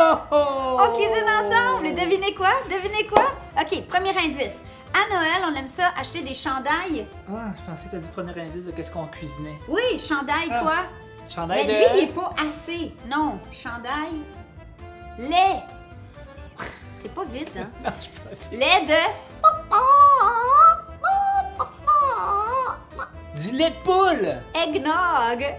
On cuisine ensemble! Et devinez quoi? Devinez quoi? OK, premier indice. À Noël, on aime ça acheter des chandails. Ah, je pensais que t'as dit premier indice de qu'est-ce qu'on cuisinait. Oui, chandail quoi? Chandail Mais de... lui, il est pas assez. Non, chandail lait. T'es pas vite, hein? Non, je suis pas sûr. Lait de... Du lait de poule! Eggnog.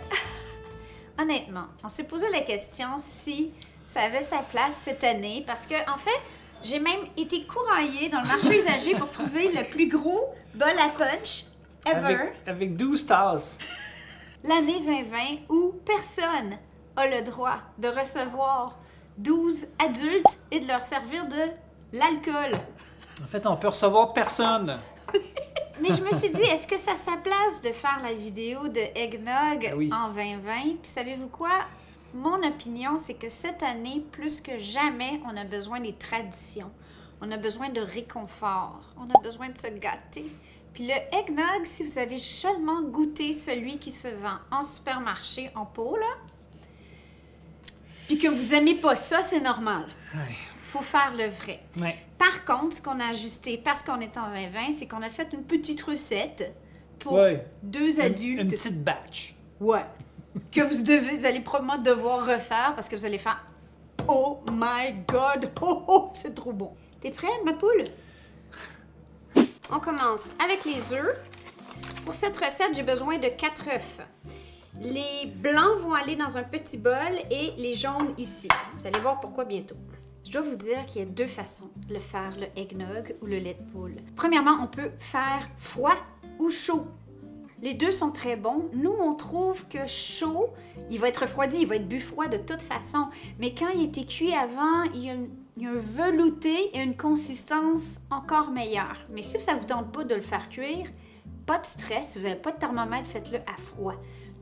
Honnêtement, on s'est posé la question si ça avait sa place cette année parce que, en fait, j'ai même été couraillée dans le marché usagé pour trouver le plus gros bol à punch ever. Avec 12 tasses. L'année 2020 où personne a le droit de recevoir 12 adultes et de leur servir de l'alcool. En fait, on peut recevoir personne. Mais je me suis dit, est-ce que ça a sa place de faire la vidéo de Eggnog Oui. en 2020? Puis savez-vous quoi? Mon opinion, c'est que cette année, plus que jamais, on a besoin des traditions. On a besoin de réconfort. On a besoin de se gâter. Puis le Eggnog, si vous avez seulement goûté celui qui se vend en supermarché en pot, là, puis que vous aimez pas ça, c'est normal. Ouais. Faut faire le vrai. Ouais. Par contre, ce qu'on a ajusté, parce qu'on est en 2020, c'est qu'on a fait une petite recette pour Ouais. deux adultes. Une petite batch. Ouais. Que vous allez probablement devoir refaire parce que vous allez faire « Oh my God! Oh, oh, c'est trop bon! » T'es prêt, ma poule? On commence avec les œufs. Pour cette recette, j'ai besoin de 4 œufs. Les blancs vont aller dans un petit bol et les jaunes ici. Vous allez voir pourquoi bientôt. Je dois vous dire qu'il y a 2 façons de faire le eggnog ou le lait de poule. Premièrement, on peut faire froid ou chaud. Les deux sont très bons. Nous, on trouve que chaud, il va être refroidi, il va être bu froid de toute façon. Mais quand il était cuit avant, il y a un velouté et une consistance encore meilleure. Mais si ça ne vous tente pas de le faire cuire, pas de stress. Si vous n'avez pas de thermomètre, faites-le à froid.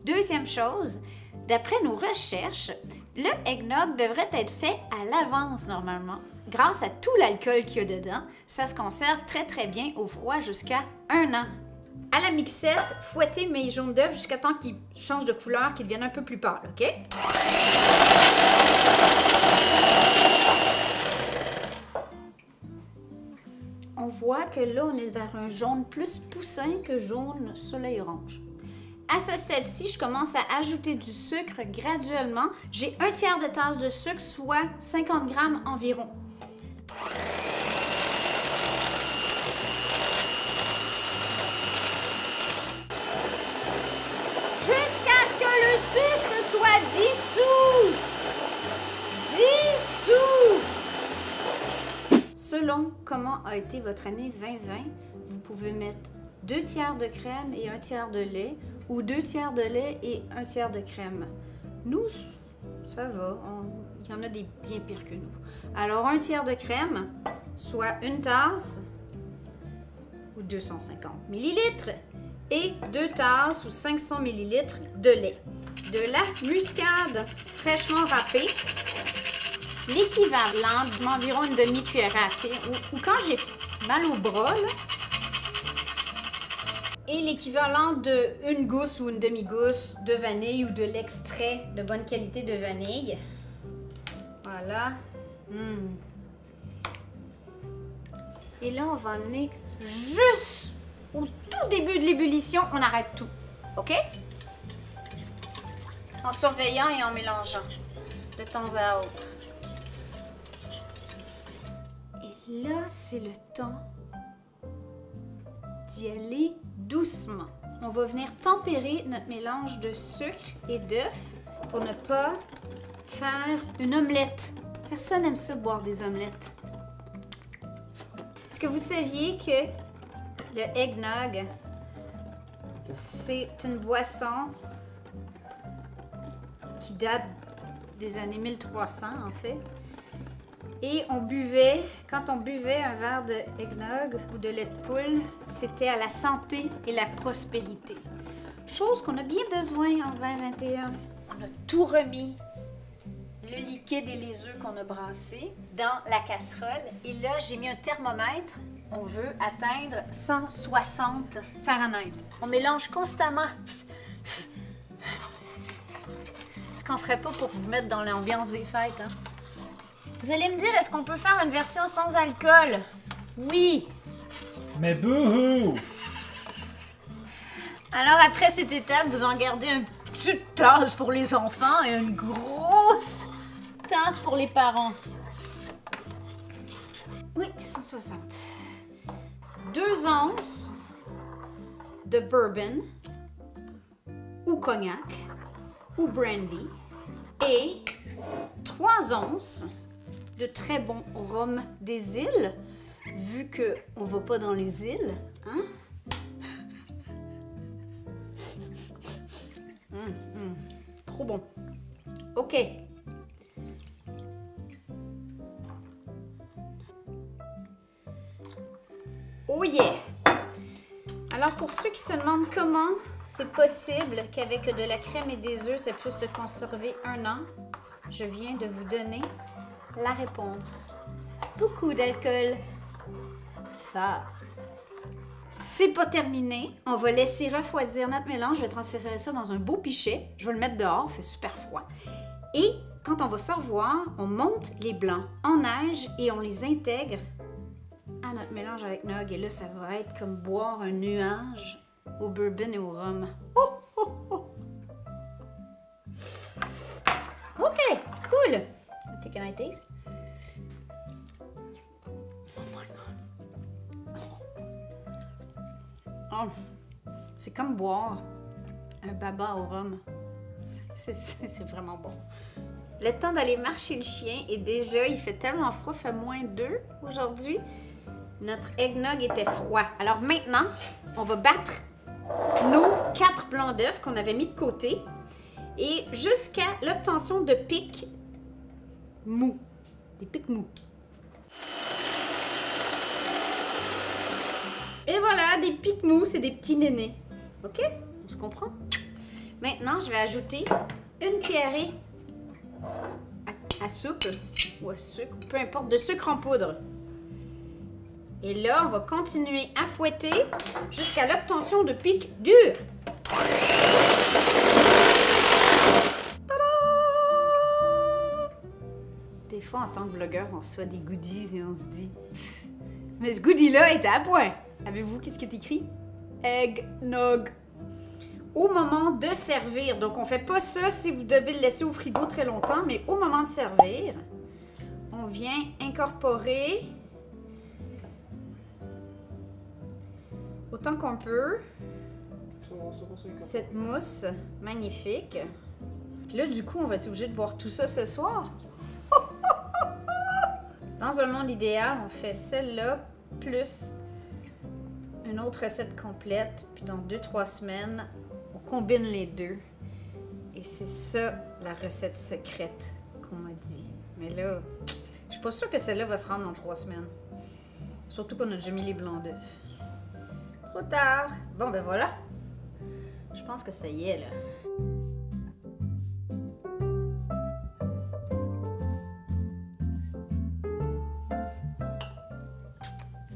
Deuxième chose, d'après nos recherches, le eggnog devrait être fait à l'avance normalement. Grâce à tout l'alcool qu'il y a dedans, ça se conserve très très bien au froid jusqu'à 1 an. À la mixette, fouettez mes jaunes d'œufs jusqu'à temps qu'ils changent de couleur, qu'ils deviennent un peu plus pâles, OK? On voit que là, on est vers un jaune plus poussin que jaune soleil orange. À ce stade-ci, je commence à ajouter du sucre graduellement. J'ai 1/3 de tasse de sucre, soit 50 grammes environ. Jusqu'à ce que le sucre soit dissous. Dissous. Selon comment a été votre année 2020, vous pouvez mettre 2/3 de crème et 1/3 de lait ou 2/3 de lait et 1/3 de crème. Nous, ça va. Il y en a des bien pires que nous. Alors, 1/3 de crème, soit 1 tasse ou 250 ml et 2 tasses ou 500 ml de lait. De la muscade fraîchement râpée, l'équivalent d'environ une demi-cuillère à thé ou quand j'ai mal au bras, là, et l'équivalent de une gousse ou une demi-gousse de vanille ou de l'extrait de bonne qualité de vanille. Voilà. Et là, on va amener juste au tout début de l'ébullition, on arrête tout. OK? En surveillant et en mélangeant de temps à autre. Et là, c'est le temps d'y aller doucement. On va venir tempérer notre mélange de sucre et d'œufs pour ne pas faire une omelette. Personne n'aime ça boire des omelettes. Est-ce que vous saviez que le eggnog, c'est une boisson qui date des années 1300 en fait? Et on buvait, quand on buvait un verre de eggnog ou de lait de poule, c'était à la santé et la prospérité. Chose qu'on a bien besoin en 2021. On a tout remis, le liquide et les œufs qu'on a brassés, dans la casserole. Et là, j'ai mis un thermomètre. On veut atteindre 160 Fahrenheit. On mélange constamment. Ce qu'on ferait pas pour vous mettre dans l'ambiance des fêtes, hein? Vous allez me dire, est-ce qu'on peut faire une version sans alcool? Oui. Mais bouhou! Alors après cette étape, vous en gardez une petite tasse pour les enfants et une grosse tasse pour les parents. Oui, 160. 2 onces de bourbon ou cognac ou brandy et 3 onces de très bon rhum des îles, vu qu'on va pas dans les îles, hein? Trop bon. OK. Oh yeah! Alors, pour ceux qui se demandent comment c'est possible qu'avec de la crème et des œufs, ça puisse se conserver 1 an, je viens de vous donner la réponse. Beaucoup d'alcool. Fort. C'est pas terminé. On va laisser refroidir notre mélange. Je vais transférer ça dans un beau pichet. Je vais le mettre dehors, il fait super froid. Et quand on va se revoir, on monte les blancs en neige et on les intègre à notre mélange avec Nog. Et là, ça va être comme boire un nuage au bourbon et au rhum. Oh, oh, oh. OK, cool. Okay, can I taste? Oh, c'est comme boire un baba au rhum. C'est vraiment bon. Le temps d'aller marcher le chien et déjà, il fait tellement froid, il fait -2 aujourd'hui. Notre eggnog était froid. Alors maintenant, on va battre nos 4 blancs d'œufs qu'on avait mis de côté et jusqu'à l'obtention de pics mous. Des pics mous. Et voilà, des pics mous, c'est des petits nénés. OK? On se comprend? Maintenant, je vais ajouter une cuillerée à soupe ou à sucre, peu importe, de sucre en poudre. Et là, on va continuer à fouetter jusqu'à l'obtention de pics durs. Tada! Des fois, en tant que blogueur, on reçoit des goodies et on se dit « Mais ce goodie-là était à point! » Avez-vous qu'est-ce qui est écrit? Eggnog. Au moment de servir, donc on fait pas ça si vous devez le laisser au frigo très longtemps, mais au moment de servir, on vient incorporer autant qu'on peut cette mousse magnifique. Puis là, du coup, on va être obligé de boire tout ça ce soir. Dans un monde idéal, on fait celle-là plus une autre recette complète, puis dans 2-3 semaines, on combine les deux. Et c'est ça, la recette secrète qu'on m'a dit. Mais là, je suis pas sûre que celle-là va se rendre dans 3 semaines. Surtout qu'on a déjà mis les blancs d'œufs. Trop tard! Bon, ben voilà. Je pense que ça y est, là.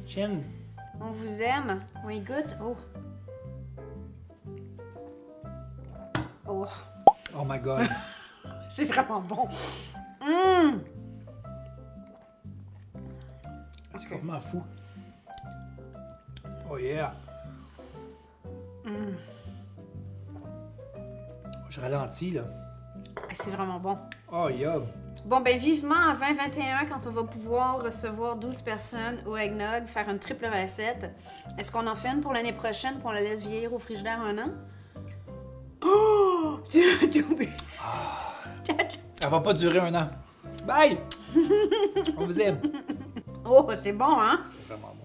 Chin. On vous aime. On y goûte. Oh. Oh. Oh my god. C'est vraiment bon. C'est vraiment fou. Oh yeah. Je ralentis là. C'est vraiment bon. Oh yeah. Bon, ben vivement en 2021, quand on va pouvoir recevoir 12 personnes au eggnog, faire une triple recette. Est-ce qu'on en fait une pour l'année prochaine, pour on la laisse vieillir au frigidaire 1 an? Oh! Tu oublies. Elle va pas durer 1 an. Bye! On vous aime. Oh, c'est bon, hein? C'est vraiment bon.